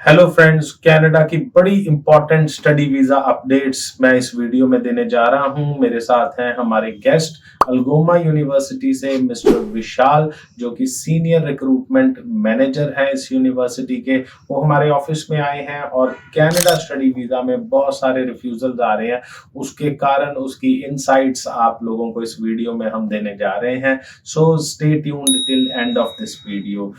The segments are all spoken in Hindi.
हेलो फ्रेंड्स, कनाडा की बड़ी इंपॉर्टेंट स्टडी वीजा अपडेट्स मैं इस वीडियो में देने जा रहा हूं। मेरे साथ हैं हमारे गेस्ट अल्गोमा यूनिवर्सिटी से मिस्टर विशाल, जो कि सीनियर रिक्रूटमेंट मैनेजर हैं इस यूनिवर्सिटी के। वो हमारे ऑफिस में आए हैं और कनाडा स्टडी वीजा में बहुत सारे रिफ्यूजल्स आ रहे हैं, उसके कारण उसकी इनसाइट्स आप लोगों को इस वीडियो में हम देने जा रहे हैं। So stay tuned till end of this video.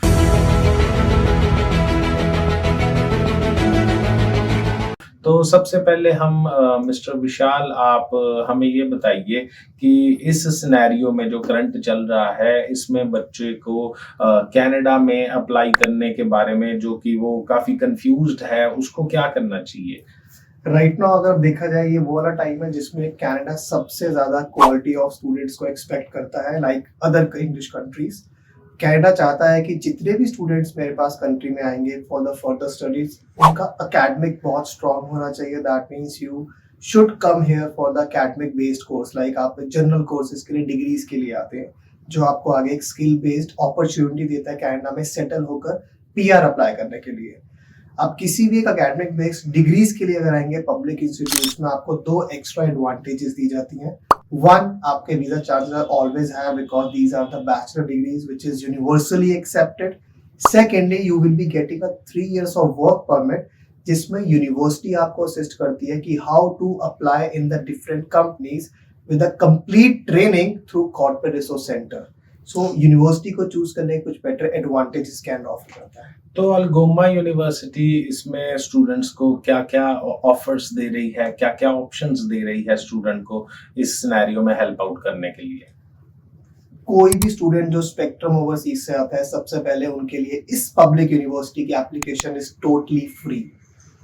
तो सबसे पहले हम मिस्टर विशाल, आप हमें ये बताइए कि इस सिनेरियो में जो करंट चल रहा है, इसमें बच्चे को कनाडा में अप्लाई करने के बारे में, जो कि वो काफी कंफ्यूज्ड है, उसको क्या करना चाहिए? राइट नाउ अगर देखा जाए, ये वो वाला टाइम है जिसमें कनाडा सबसे ज्यादा क्वालिटी ऑफ स्टूडेंट्स को एक्सपेक्ट करता है, like other English countries. Canada चाहता है कि जितने भी स्टूडेंट्स मेरे पास कंट्री में आएंगे फॉर द फर्दर स्टडीज, उनका अकेडमिक बहुत स्ट्रांग होना चाहिए। That means you should come here for the academic based course. Like आप जनरल कोर्सेज के लिए, डिग्रीज के लिए आते हैं, जो आपको आगे एक स्किल बेस्ड अपॉर्चुनिटी देता है कनाडा में सेटल होकर पीआर अप्लाई करने के लिए। आप किसी भी एक अकेडमिक बेस्ड डिग्रीज के लिए अगर आएंगे पब्लिक इंस्टीट्यूट्स में, आपको दो एक्स्ट्रा एडवांटेजेस दी जाती हैं। वन, आपके visa charges are always high because these are the bachelor degrees which is universally accepted. Secondly, you will be getting a 3 years of work permit, जिसमें यूनिवर्सिटी आपको असिस्ट करती है कि how to apply in the different companies with a complete training through corporate resource centre. So university को चूज करने के कुछ बेटर एडवांटेजेस कैन ऑफर करता है। तो अल्गोमा यूनिवर्सिटी इसमें स्टूडेंट्स को क्या क्या ऑफर्स दे रही है, क्या क्या ऑप्शंस दे रही है स्टूडेंट को इस सिनेरियो में हेल्प आउट करने के लिए? कोई भी स्टूडेंट जो स्पेक्ट्रम ओवरसीज से आता है, सबसे पहले उनके लिए इस पब्लिक यूनिवर्सिटी की एप्लीकेशन इज टोटली फ्री।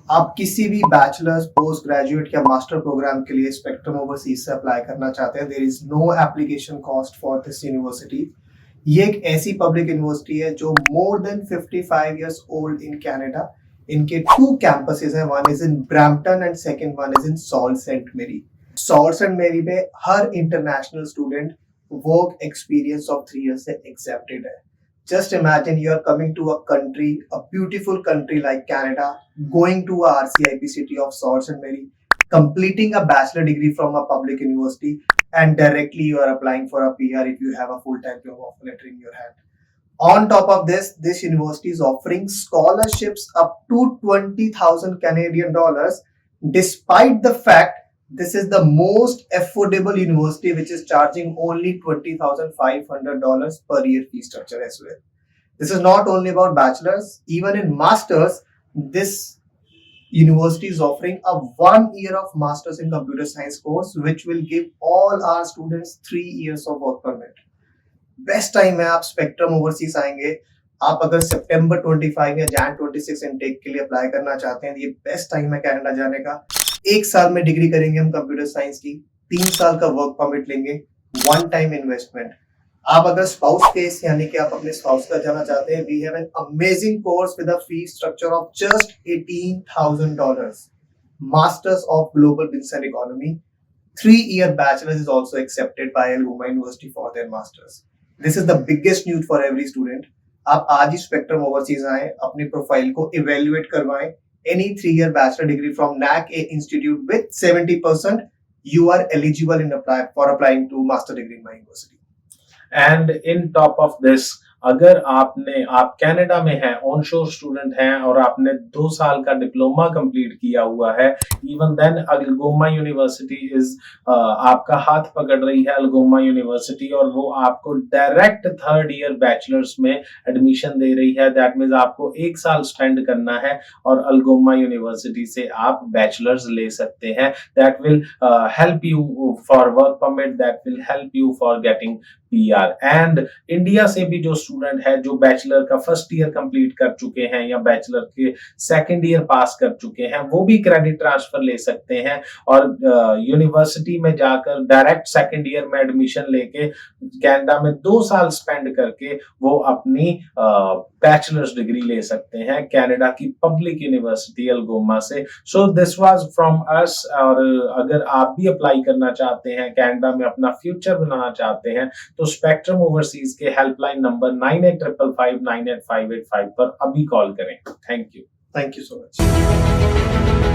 आप किसी भी बैचलर्स, पोस्ट ग्रेजुएट या मास्टर प्रोग्राम के लिए स्पेक्ट्रम ओवरसीज से अप्लाई करना चाहते हैं, there is no application cost for this university. ये एक ऐसी पब्लिक यूनिवर्सिटी है जो more than 55 years old in Canada. इनके 2 कैंपसेस हैं, one is in Brampton and second one is in Sault Sainte Marie. Sault Sainte मेरी में हर international student work experience of 3 years से एक्सेप्टेड है। Just imagine you are coming to a country, a beautiful country like Canada, going to a RCIP city of Sault Ste. Marie, completing a bachelor degree from a public university, and directly you are applying for a PR if you have a full-time job offer letter in your hand. On top of this university is offering scholarships up to 20,000 Canadian dollars, despite the fact this is the most affordable university which is charging only $20,500 per year fee structure as well. This is not only about bachelors, even in masters, this university is offering a 1 year of masters in computer science course which will give all our students 3 years of work permit. Best time है, आप स्पेक्ट्रम ओवरसीज आएंगे, आप अगर सितंबर 25 या जैन 26 इनटेक के लिए अप्लाई करना चाहते हैं, ये बेस्ट टाइम है कनाडा जाने का। 1 साल में डिग्री करेंगे हम कंप्यूटर साइंस की, 3 साल का वर्क परमिट लेंगे, वन टाइम इन्वेस्टमेंट। आप अगर स्पाउस केस यानी कि आप अपने स्पाउस का जाना चाहते हैं, we have an amazing course with a fee structure of just $18,000, masters of global business and economy. 3-year bachelor's is also accepted by Algoma University for their masters. This is the biggest news for every student. आप आज ही स्पेक्ट्रम ओवरसीज आए, अपनी प्रोफाइल को इवेल्युएट करवाएं। Any 3-year bachelor degree from NAC A institute with 70%, you are eligible in applying to master degree in my university. And in top of this, अगर आप कनाडा में हैं, ऑनशोर स्टूडेंट हैं और आपने 2 साल का डिप्लोमा कंप्लीट किया हुआ है, इवन देन अल्गोमा यूनिवर्सिटी इज आपका हाथ पकड़ रही है, अल्गोमा यूनिवर्सिटी, और वो आपको डायरेक्ट 3rd ईयर बैचलर्स में एडमिशन दे रही है। दैट मीन्स आपको 1 साल स्पेंड करना है और अल्गोमा यूनिवर्सिटी से आप बैचलर्स ले सकते हैं। That will help you for work permit, that will help you for getting PR। And India से भी जो स्टूडेंट है, जो बैचलर का 1st ईयर कंप्लीट कर चुके हैं या बैचलर के 2nd ईयर पास कर चुके हैं, वो भी क्रेडिट ट्रांसफर ले सकते हैं और यूनिवर्सिटी में जाकर डायरेक्ट 2nd ईयर में एडमिशन लेके कनाडा में 2 साल स्पेंड करके वो अपनी बैचलर्स डिग्री ले सकते हैं कनाडा की पब्लिक यूनिवर्सिटी अल्गोमा से। So this was from us. और अगर आप भी अप्लाई करना चाहते हैं, कनाडा में अपना फ्यूचर बनाना चाहते हैं, तो स्पेक्ट्रम ओवरसीज के हेल्पलाइन नंबर 9855598585 पर अभी कॉल करें। Thank you. Thank you so much.